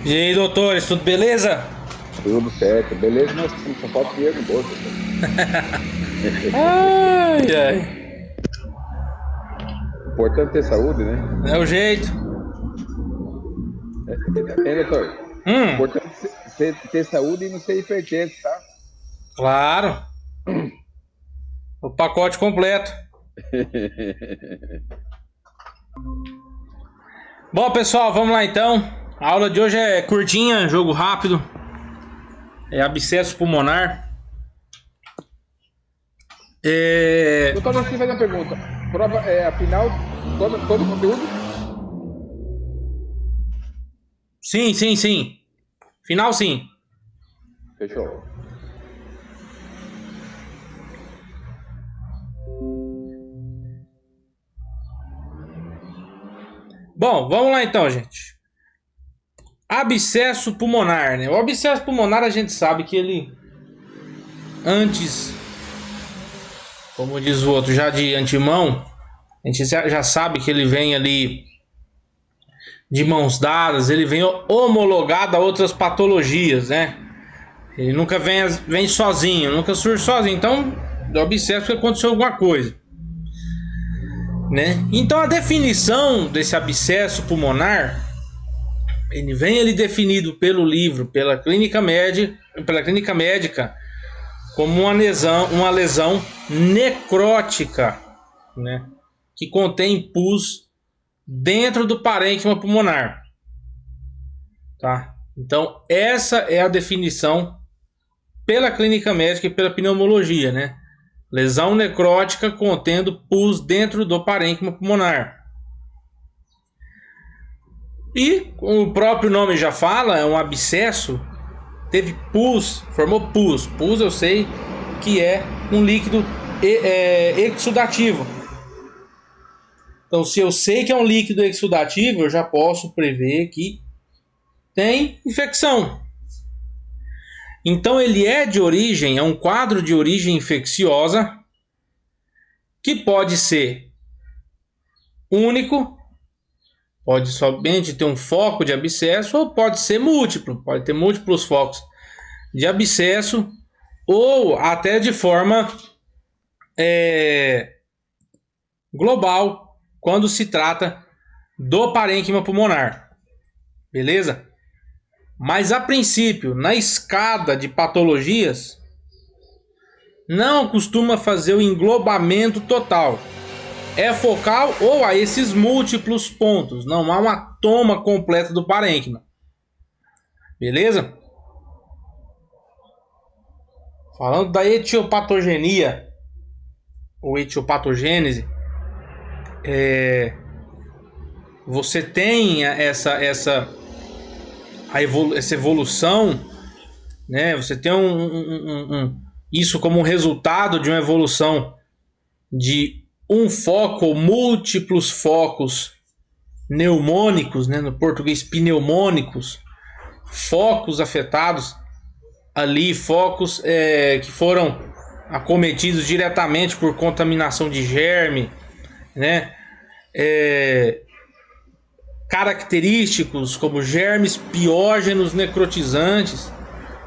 E aí, doutores, tudo beleza? Tudo certo. Beleza, nós temos só falta dinheiro no bolso. Ai, ai. Importante ter saúde, né? É o jeito. Doutor? Hum, Importante ter saúde e não ser hipertenso, tá? claro. O pacote completo. Bom, pessoal, vamos lá então. A aula de hoje é curtinha, jogo rápido. É abscesso pulmonar. Doutor, deixa eu fazer uma pergunta. Prova, afinal, todo o conteúdo? Sim, sim, sim. Final sim. Fechou. Bom, vamos lá então, gente. Abscesso pulmonar, né? O abscesso pulmonar a gente sabe que ele antes, como diz o outro, já de antemão, a gente já sabe que ele vem ali de mãos dadas, ele vem homologado a outras patologias, né? Ele nunca vem sozinho, nunca surge sozinho. Então, eu observo que aconteceu alguma coisa, né? Então, a definição desse abscesso pulmonar, ele vem definido pelo livro, pela clínica médica, como uma lesão necrótica, né? Que contém pus dentro do parênquima pulmonar, tá? Então essa é a definição pela clínica médica e pela pneumologia, né? Lesão necrótica contendo pus dentro do parênquima pulmonar. E o próprio nome já fala, é um abscesso, teve pus, formou pus. Pus eu sei que é um líquido exudativo. Então, se eu sei que é um líquido exudativo, eu já posso prever que tem infecção. Então, ele é um quadro de origem infecciosa que pode ser único, pode somente ter um foco de abscesso, ou pode ser múltiplo, pode ter múltiplos focos de abscesso, ou até de forma global, quando se trata do parênquima pulmonar. Beleza? Mas a princípio, na escada de patologias, não costuma fazer o englobamento total. É focal ou a esses múltiplos pontos. Não há uma toma completa do parênquima. Beleza? Falando da etiopatogenia ou etiopatogênese, você tem essa evolução, né? Você tem isso como um resultado de uma evolução de um foco ou múltiplos focos pneumônicos, né? No português pneumônicos, focos afetados ali, focos que foram acometidos diretamente por contaminação de germe, né? Característicos como germes piógenos necrotizantes,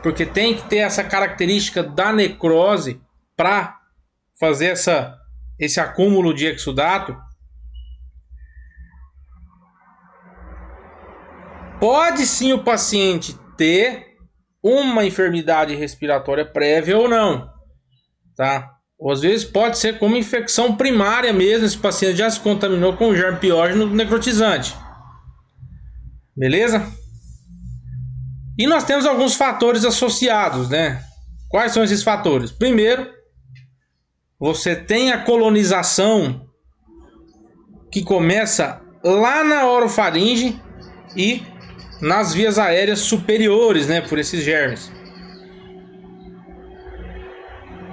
porque tem que ter essa característica da necrose para fazer esse acúmulo de exudato. Pode sim o paciente ter uma enfermidade respiratória prévia ou não, tá? Ou às vezes pode ser como infecção primária mesmo, esse paciente já se contaminou com germe piógeno necrotizante. Beleza? E nós temos alguns fatores associados, né? Quais são esses fatores? Primeiro, você tem a colonização que começa lá na orofaringe e nas vias aéreas superiores, né, por esses germes.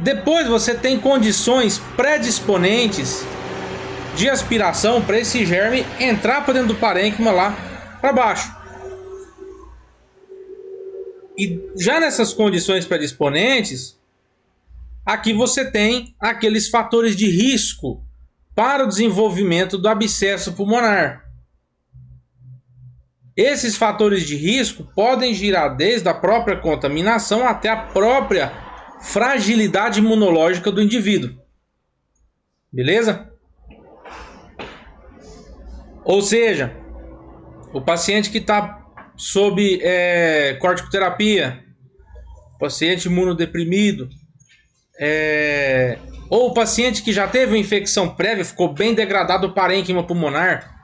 Depois você tem condições predisponentes de aspiração para esse germe entrar para dentro do parênquima lá para baixo. E já nessas condições predisponentes, aqui você tem aqueles fatores de risco para o desenvolvimento do abscesso pulmonar. Esses fatores de risco podem girar desde a própria contaminação até a própria fragilidade imunológica do indivíduo. Beleza? Ou seja, o paciente que está sob corticoterapia, paciente imunodeprimido, ou o paciente que já teve uma infecção prévia, ficou bem degradado o parênquima pulmonar,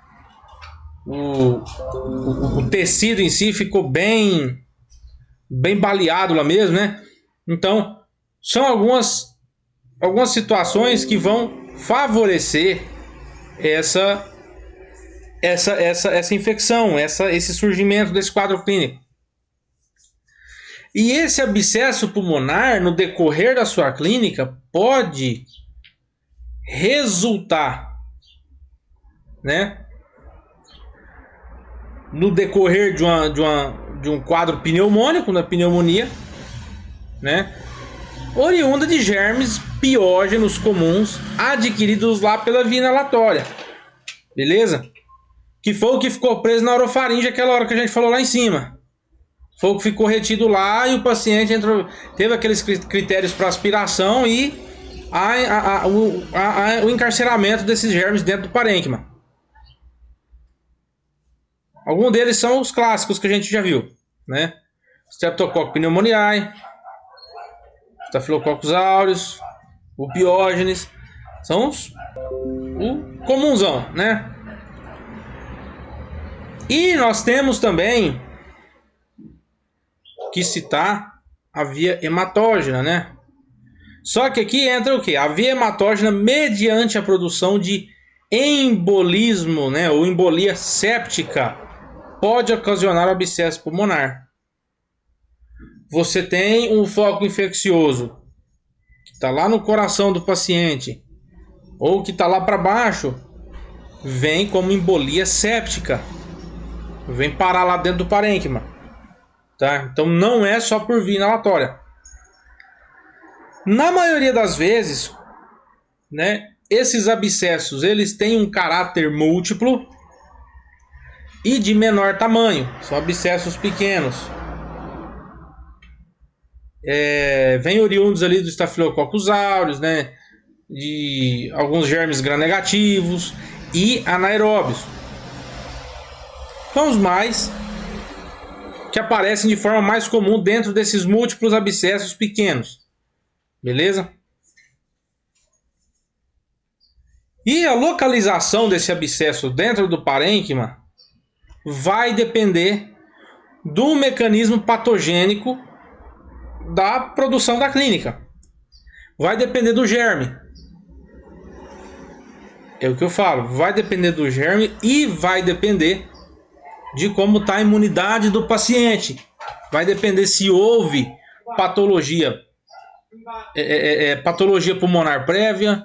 o tecido em si ficou bem baleado lá mesmo, né? Então, são algumas situações que vão favorecer essa infecção, esse surgimento desse quadro clínico. E esse abscesso pulmonar, no decorrer da sua clínica, pode resultar, né, no decorrer de um quadro pneumônico, na pneumonia, né, oriunda de germes piógenos comuns adquiridos lá pela via inalatória. Beleza? Que foi o que ficou preso na orofaringe aquela hora que a gente falou lá em cima. Foi o que ficou retido lá e o paciente teve aqueles critérios para aspiração e o encarceramento desses germes dentro do parênquima. Alguns deles são os clássicos que a gente já viu, né? Streptococcus pneumoniae, Staphylococcus aureus, o Piógenes, são o comunzão, né? E nós temos também que citar a via hematógena, né? Só que aqui entra o que? A via hematógena mediante a produção de embolismo, né? Ou embolia séptica pode ocasionar abscesso pulmonar. Você tem um foco infeccioso que está lá no coração do paciente ou que está lá para baixo, vem como embolia séptica, vem parar lá dentro do parênquima, tá? Então não é só por via inalatória. Na maioria das vezes, né, esses abscessos eles têm um caráter múltiplo e de menor tamanho, são abscessos pequenos. Vem oriundos ali do Staphylococcus aureus, né, de alguns germes gram-negativos e anaeróbios. São os mais que aparecem de forma mais comum dentro desses múltiplos abscessos pequenos. Beleza? E a localização desse abscesso dentro do parênquima vai depender do mecanismo patogênico da produção da clínica. Vai depender do germe. É o que eu falo. Vai depender do germe e vai depender de como está a imunidade do paciente. Vai depender se houve patologia, patologia pulmonar prévia,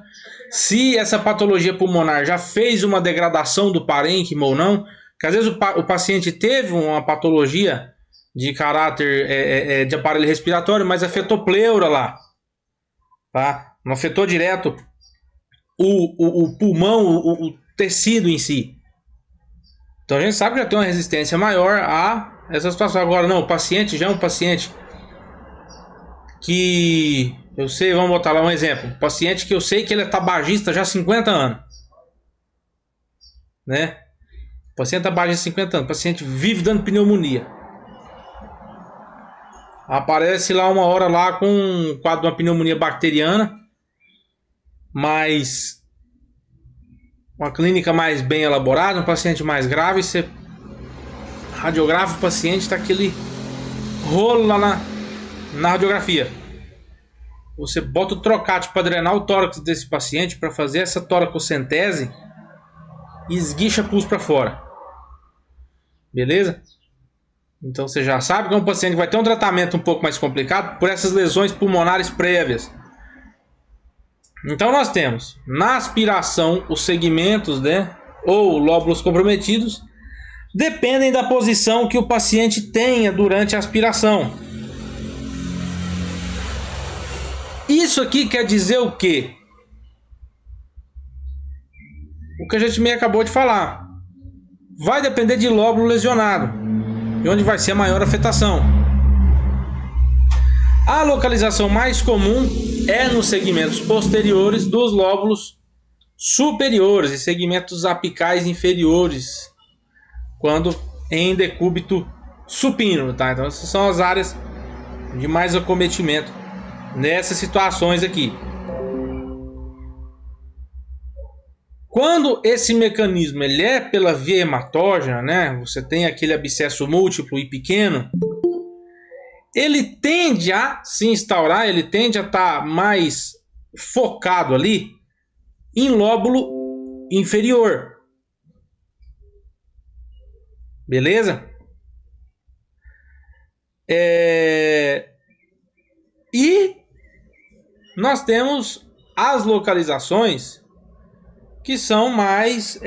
se essa patologia pulmonar já fez uma degradação do parênquima ou não. Porque às vezes o paciente teve uma patologia de caráter de aparelho respiratório, mas afetou pleura lá, tá? Não afetou direto o pulmão, o tecido em si. Então a gente sabe que já tem uma resistência maior a essa situação. Agora não, o paciente já é um paciente que eu sei, vamos botar lá um exemplo, um paciente que eu sei que ele é tabagista já há 50 anos, né? O paciente tabagista há 50 anos, o paciente vive dando pneumonia. Aparece lá uma hora lá com um quadro de uma pneumonia bacteriana, mas uma clínica mais bem elaborada, um paciente mais grave, você radiografa o paciente, está aquele rolo lá na radiografia. Você bota o trocate para drenar o tórax desse paciente, para fazer essa toracocentese, e esguicha pus para fora. Beleza? Então você já sabe que é um paciente que vai ter um tratamento um pouco mais complicado por essas lesões pulmonares prévias. Então nós temos na aspiração os segmentos, né, ou lóbulos comprometidos dependem da posição que o paciente tenha durante a aspiração. Isso aqui quer dizer o quê? O que a gente meio acabou de falar. Vai depender de lóbulo lesionado. e onde vai ser a maior afetação. A localização mais comum é nos segmentos posteriores dos lóbulos superiores e segmentos apicais inferiores, quando em decúbito supino, tá? Então essas são as áreas de mais acometimento nessas situações aqui. Quando esse mecanismo ele é pela via hematógena, né? Você tem aquele abscesso múltiplo e pequeno, ele tende a se instaurar, ele tende a estar mais focado ali em lóbulo inferior. Beleza? E nós temos as localizações que são mais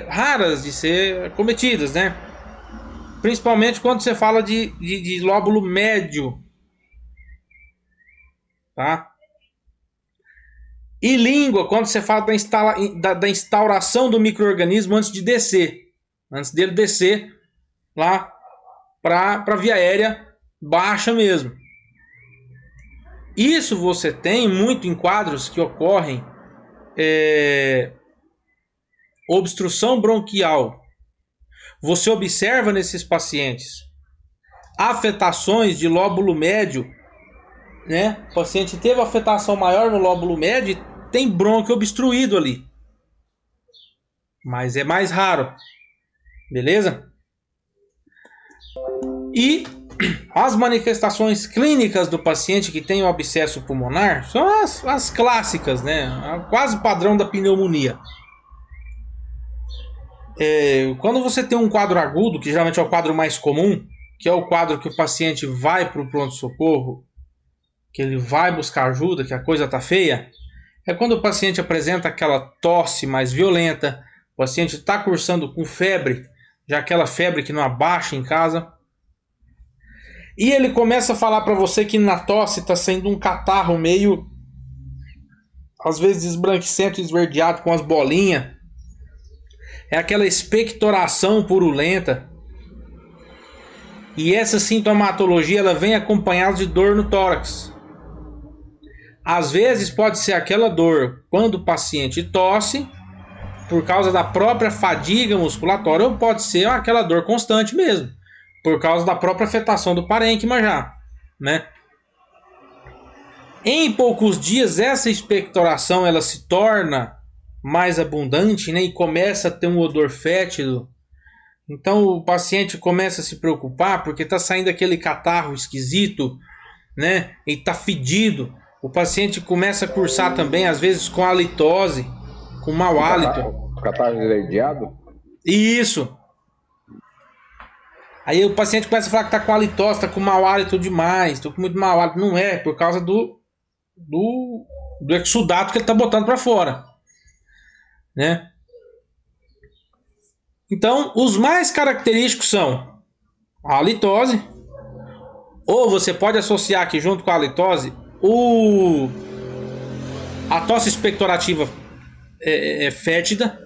raras de ser cometidas, né? Principalmente quando você fala de lóbulo médio, tá? E língua, quando você fala da instauração do micro-organismo antes de descer, antes dele descer lá para a via aérea baixa mesmo. Isso você tem muito em quadros que ocorrem obstrução bronquial. Você observa nesses pacientes afetações de lóbulo médio, né? O paciente teve afetação maior no lóbulo médio e tem brônquio obstruído ali. Mas é mais raro. Beleza? E as manifestações clínicas do paciente que tem o abscesso pulmonar são as clássicas, né? Quase padrão da pneumonia. Quando você tem um quadro agudo, que geralmente é o quadro mais comum, que é o quadro que o paciente vai para o pronto-socorro, que ele vai buscar ajuda, que a coisa está feia, é quando o paciente apresenta aquela tosse mais violenta, o paciente está cursando com febre, já aquela febre que não abaixa em casa, e ele começa a falar para você que na tosse está sendo um catarro meio, às vezes esbranquiçento e esverdeado com as bolinhas. É aquela expectoração purulenta. E essa sintomatologia ela vem acompanhada de dor no tórax. Às vezes pode ser aquela dor quando o paciente tosse, por causa da própria fadiga musculatória, ou pode ser aquela dor constante mesmo, por causa da própria afetação do parênquima já, né? Em poucos dias essa expectoração ela se torna mais abundante, né, e começa a ter um odor fétido. Então o paciente começa a se preocupar porque está saindo aquele catarro esquisito, né, e está fedido. O paciente começa a cursar também, às vezes, com halitose, com mau hálito. Catarro esverdeado? Isso. Aí o paciente começa a falar que está com halitose, está com mau hálito demais, estou com muito mau hálito. Não é, por causa do exudato que ele está botando para fora, né? Então, os mais característicos são a halitose, ou você pode associar aqui junto com a halitose a tosse expectorativa fétida.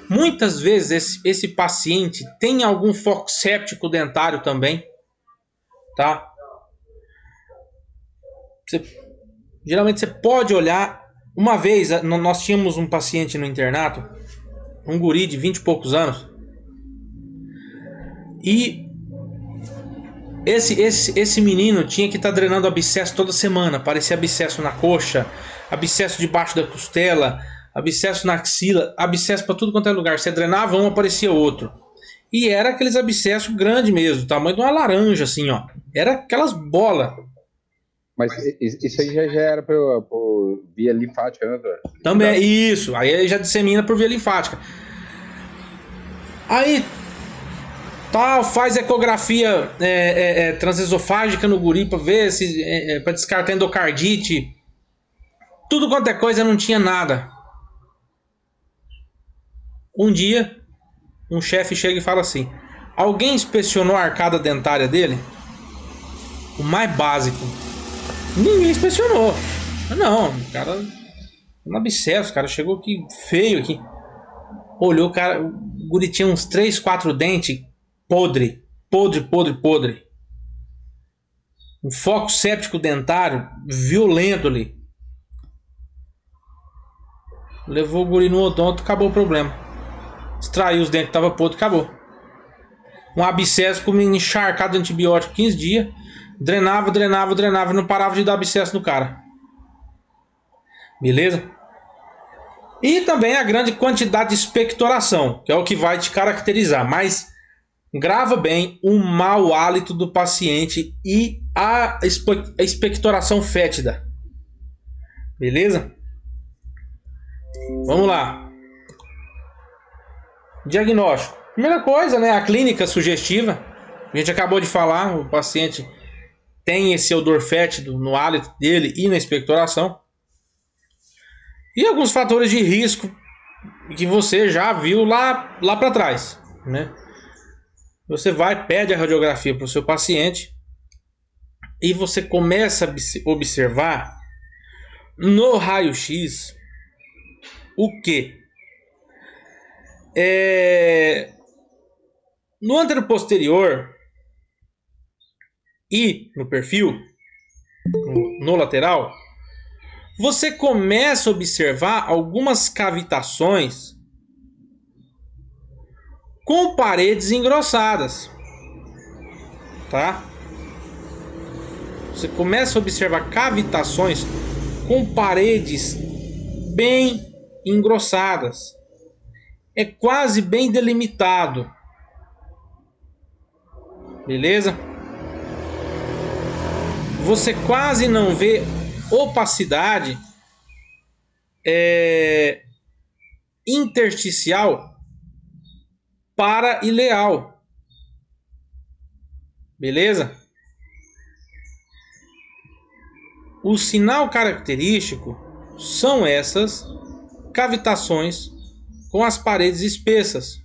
Muitas vezes esse paciente tem algum foco séptico dentário também, tá? Geralmente você pode olhar. Uma vez nós tínhamos um paciente no internato, um guri de 20 e poucos anos, e esse menino tinha que estar drenando abscesso toda semana. Parecia abscesso na coxa, abscesso debaixo da costela, abscesso na axila, abscesso para tudo quanto é lugar. Você drenava um, aparecia outro. E era aqueles abscessos grandes mesmo, tamanho de uma laranja, assim, ó. Era aquelas bolas. Mas isso aí já era por via linfática, né, doutor? Também, isso. Aí ele já dissemina por via linfática. Aí, faz ecografia transesofágica no guri para ver se para descartar endocardite. Tudo quanto é coisa, não tinha nada. Um dia, um chefe chega e fala assim: alguém inspecionou a arcada dentária dele? O mais básico. Ninguém inspecionou. Não, o cara um abscesso, o cara chegou aqui feio aqui. Olhou, o guri tinha uns 3, 4 dentes podre, podre, podre, podre. Um foco séptico dentário violento ali. Levou o guri no odonto, acabou o problema. Extraiu os dentes que estavam podres, acabou. Um abscesso com encharcado de antibiótico 15 dias. Drenava, drenava, drenava. Não parava de dar abscesso no cara. Beleza? E também a grande quantidade de expectoração, que é o que vai te caracterizar. Mas grava bem o mau hálito do paciente e a expectoração fétida. Beleza? Vamos lá. Diagnóstico. Primeira coisa, né? A clínica sugestiva. A gente acabou de falar. O paciente tem esse odor fétido no hálito dele e na expectoração. E alguns fatores de risco que você já viu lá para trás, né? Você vai, pede a radiografia para o seu paciente e você começa a observar no raio-x o que? No anteroposterior e no perfil, no lateral, você começa a observar algumas cavitações com paredes engrossadas, tá? Você começa a observar cavitações com paredes bem engrossadas. É quase bem delimitado. Beleza? Você quase não vê opacidade intersticial para-ileal. Beleza? O sinal característico são essas cavitações com as paredes espessas.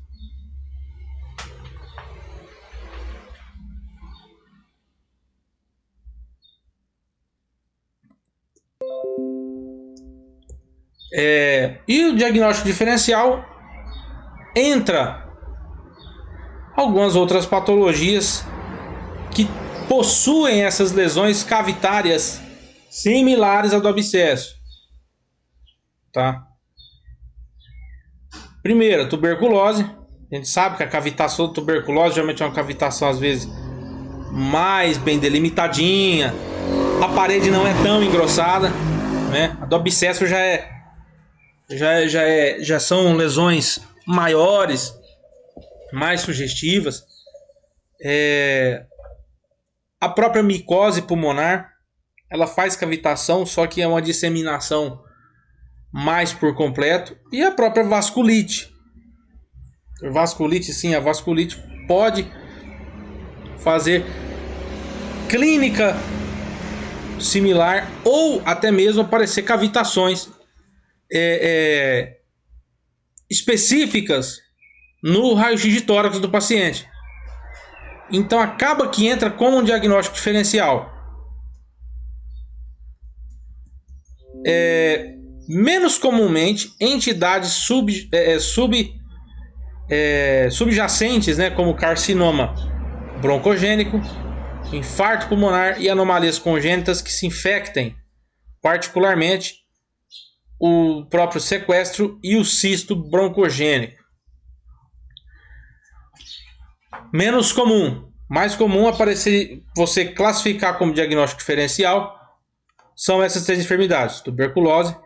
E o diagnóstico diferencial entra algumas outras patologias que possuem essas lesões cavitárias similares à do abscesso, tá? Primeiro, tuberculose. A gente sabe que a cavitação da tuberculose geralmente é uma cavitação às vezes mais bem delimitadinha, a parede não é tão engrossada, né? A do abscesso já são lesões maiores, mais sugestivas. A própria micose pulmonar, ela faz cavitação, só que é uma disseminação mais por completo. E a própria vasculite. Vasculite, sim, a vasculite pode fazer clínica similar ou até mesmo aparecer cavitações específicas no raio-x de tórax do paciente. Então acaba que entra como um diagnóstico diferencial. Menos comumente entidades subjacentes, né, como carcinoma broncogênico, infarto pulmonar e anomalias congênitas que se infectem, particularmente o próprio sequestro e o cisto broncogênico. Menos comum. Mais comum aparecer, você classificar como diagnóstico diferencial, são essas três enfermidades: tuberculose,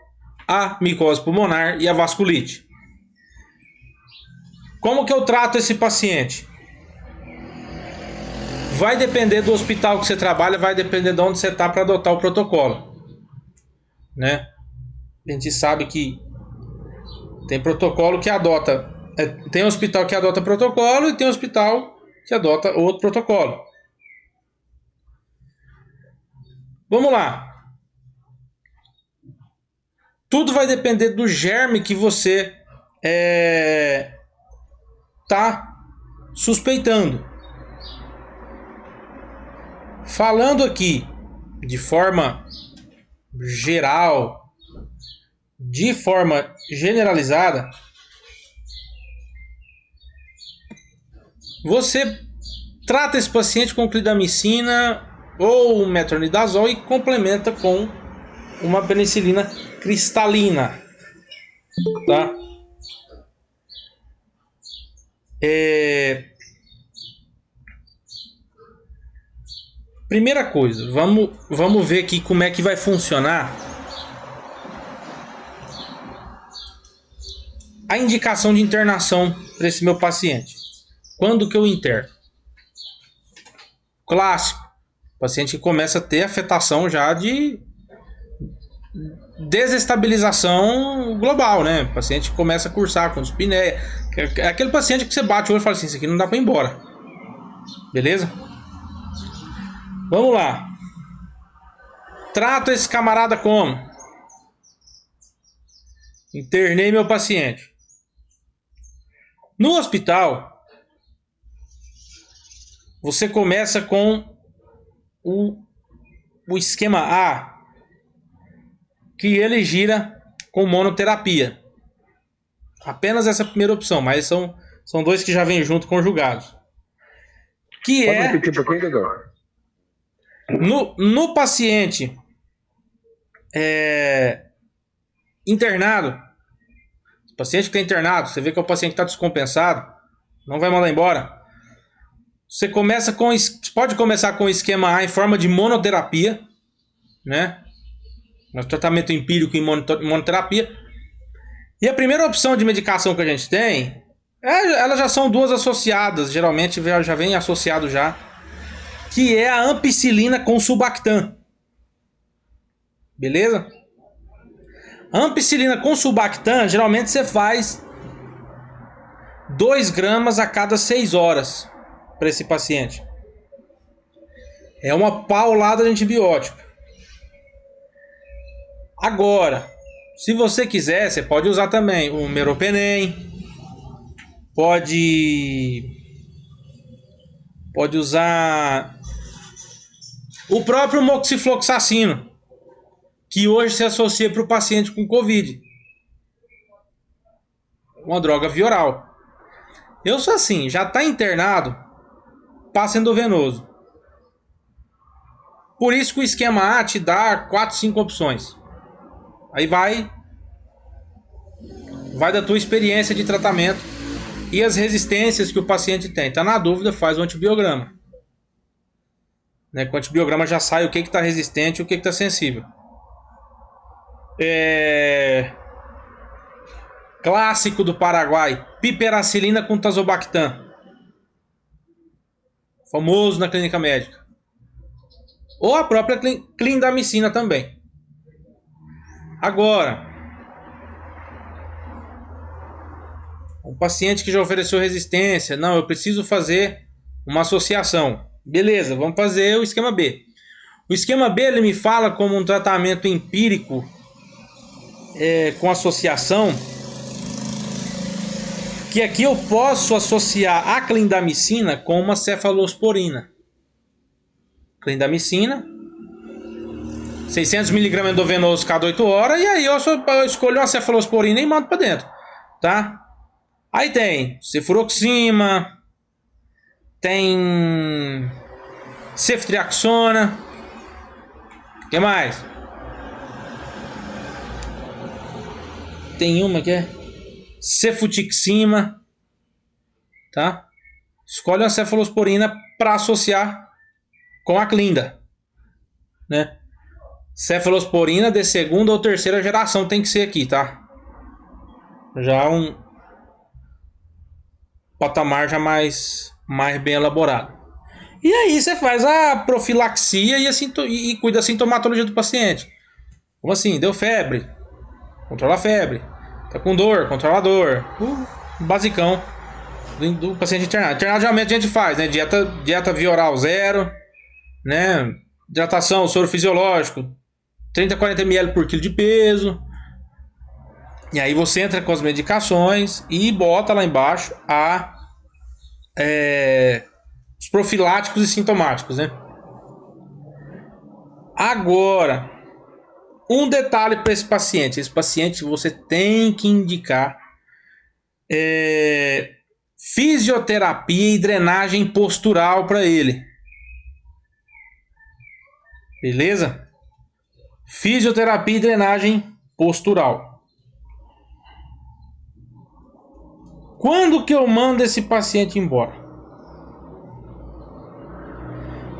a micose pulmonar e a vasculite. Como que eu trato esse paciente? Vai depender do hospital que você trabalha, vai depender de onde você está para adotar o protocolo, né? A gente sabe que tem protocolo que adota, tem hospital que adota protocolo e tem hospital que adota outro protocolo. Vamos lá. Tudo vai depender do germe que você está suspeitando. Falando aqui de forma geral, de forma generalizada, você trata esse paciente com clindamicina ou metronidazol e complementa com uma penicilina cristalina, tá? Primeira coisa, vamos ver aqui como é que vai funcionar a indicação de internação para esse meu paciente. Quando que eu interno? Clássico, o paciente começa a ter afetação já de desestabilização global, né? O paciente começa a cursar com dispneia. É aquele paciente que você bate o olho e fala assim, isso aqui não dá para ir embora. Beleza? Vamos lá. Trato esse camarada como? Internei meu paciente. No hospital, você começa com o esquema A, que ele gira com monoterapia. Apenas essa primeira opção, mas são dois que já vêm junto conjugados. Que Pode é repetir um pouquinho, doutor? no paciente internado, o paciente que está internado, você vê que é o paciente que está descompensado, não vai mandar embora. Você pode começar com o esquema A em forma de monoterapia, né? No tratamento empírico em monoterapia. E a primeira opção de medicação que a gente tem, elas já são duas associadas, geralmente já vem associado já, que é a ampicilina com sulbactam. Beleza? A ampicilina com sulbactam, geralmente você faz 2 gramas a cada 6 horas para esse paciente. É uma paulada de antibiótico. Agora, se você quiser, você pode usar também o meropenem, pode usar o próprio moxifloxacino, que hoje se associa para o paciente com Covid. Uma droga via oral. Eu sou assim, já está internado, passa endovenoso. Por isso que o esquema A te dá 4, 5 opções. Aí vai da tua experiência de tratamento e as resistências que o paciente tem. Tá na dúvida, faz o antibiograma. Né? Com o antibiograma já sai o que está resistente e o que está sensível. Clássico do Paraguai, piperacilina com tazobactam. Famoso na clínica médica. Ou a própria clindamicina também. Agora, um paciente que já ofereceu resistência, não, eu preciso fazer uma associação. Beleza, vamos fazer o esquema B. O esquema B ele me fala como um tratamento empírico com associação, que aqui eu posso associar a clindamicina com uma cefalosporina. Clindamicina, 600 mg endovenoso cada 8 horas, e aí eu escolho uma cefalosporina e mando para dentro, tá? Aí tem cefuroxima, tem ceftriaxona, o que mais? Tem uma que é cefutixima, tá? Escolhe uma cefalosporina para associar com a clinda, né? Cefalosporina de segunda ou terceira geração tem que ser aqui, tá? Já um patamar já mais bem elaborado. E aí você faz a profilaxia e cuida da sintomatologia do paciente. Como assim? Deu febre? Controla a febre. Tá com dor? Controla a dor. Basicão do paciente internado. Internado geralmente a gente faz, né? Dieta via oral 0, né? Hidratação, soro fisiológico, 30 a 40 ml por quilo de peso. E aí você entra com as medicações e bota lá embaixo os profiláticos e sintomáticos, né? Agora, um detalhe para esse paciente. Esse paciente você tem que indicar fisioterapia e drenagem postural para ele. Beleza? Fisioterapia e drenagem postural. Quando que eu mando esse paciente embora?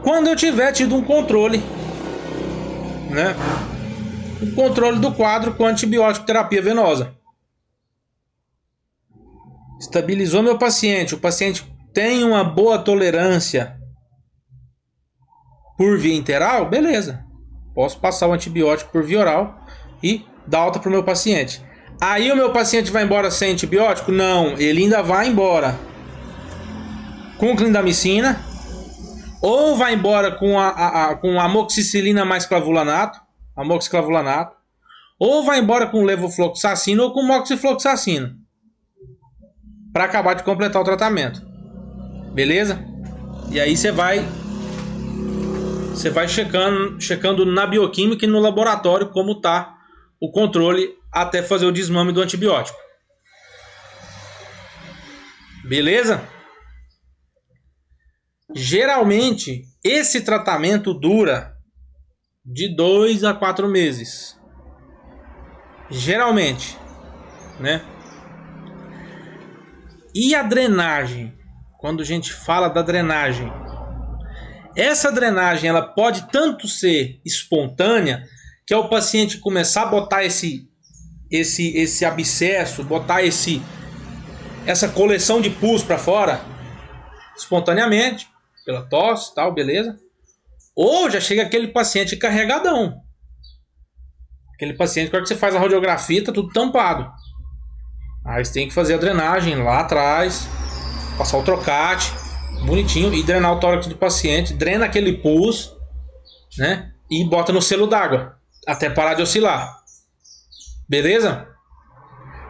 Quando eu tiver tido um controle, né? O controle do quadro com antibiótico terapia venosa. Estabilizou meu paciente. O paciente tem uma boa tolerância por via interal, beleza. Posso passar o antibiótico por via oral e dar alta para o meu paciente. Aí o meu paciente vai embora sem antibiótico? Não, ele ainda vai embora com clindamicina, ou vai embora com amoxicilina mais clavulanato, amoxiclavulanato, ou vai embora com levofloxacina ou com moxifloxacina, para acabar de completar o tratamento. Beleza? E aí você vai checando na bioquímica e no laboratório como está o controle até fazer o desmame do antibiótico. Beleza? Geralmente, esse tratamento dura de 2 a 4 meses. Geralmente, né? E a drenagem? Quando a gente fala da drenagem, essa drenagem ela pode tanto ser espontânea, que é o paciente começar a botar esse abscesso, botar essa coleção de pus para fora espontaneamente, pela tosse, tal, beleza? Ou já chega aquele paciente carregadão. Aquele paciente que, quando você faz a radiografia, tá tudo tampado. Aí você tem que fazer a drenagem lá atrás, passar o trocate bonitinho e drenar o tórax do paciente, drena aquele pus, né? E bota no selo d'água até parar de oscilar. Beleza?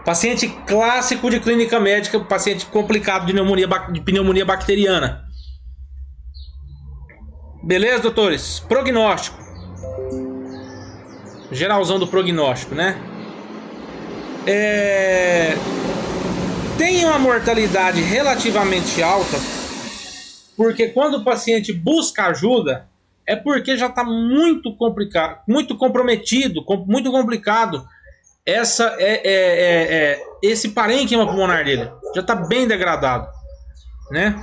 Paciente clássico de clínica médica, paciente complicado de pneumonia bacteriana. Beleza, doutores? Prognóstico. Geralzão do prognóstico, né? Tem uma mortalidade relativamente alta, porque quando o paciente busca ajuda, é porque já está muito complicado, muito comprometido, muito complicado esse parênquima pulmonar dele. Já está bem degradado, né?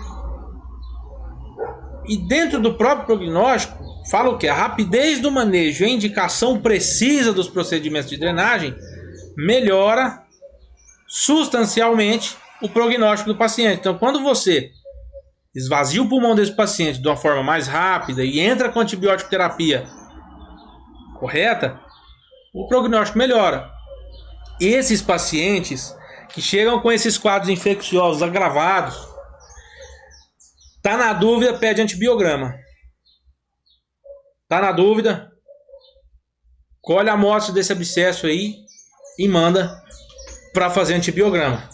E dentro do próprio prognóstico, fala o que? A rapidez do manejo e a indicação precisa dos procedimentos de drenagem melhora substancialmente o prognóstico do paciente. Então, quando você esvazia o pulmão desse paciente de uma forma mais rápida e entra com antibiótico terapia correta, o prognóstico melhora. Esses pacientes que chegam com esses quadros infecciosos agravados, tá na dúvida, pede antibiograma. Tá na dúvida, colhe a amostra desse abscesso aí e manda para fazer antibiograma.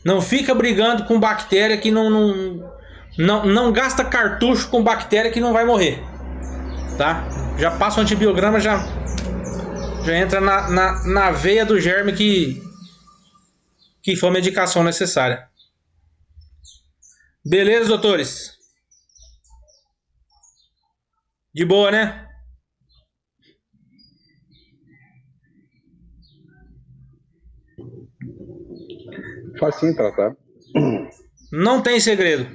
Não fica brigando com bactéria que não gasta cartucho com bactéria que não vai morrer, tá? Já passa o antibiograma, já entra na veia do germe que for a medicação necessária. Beleza, doutores? De boa, né? Facinho tratar. Não tem segredo.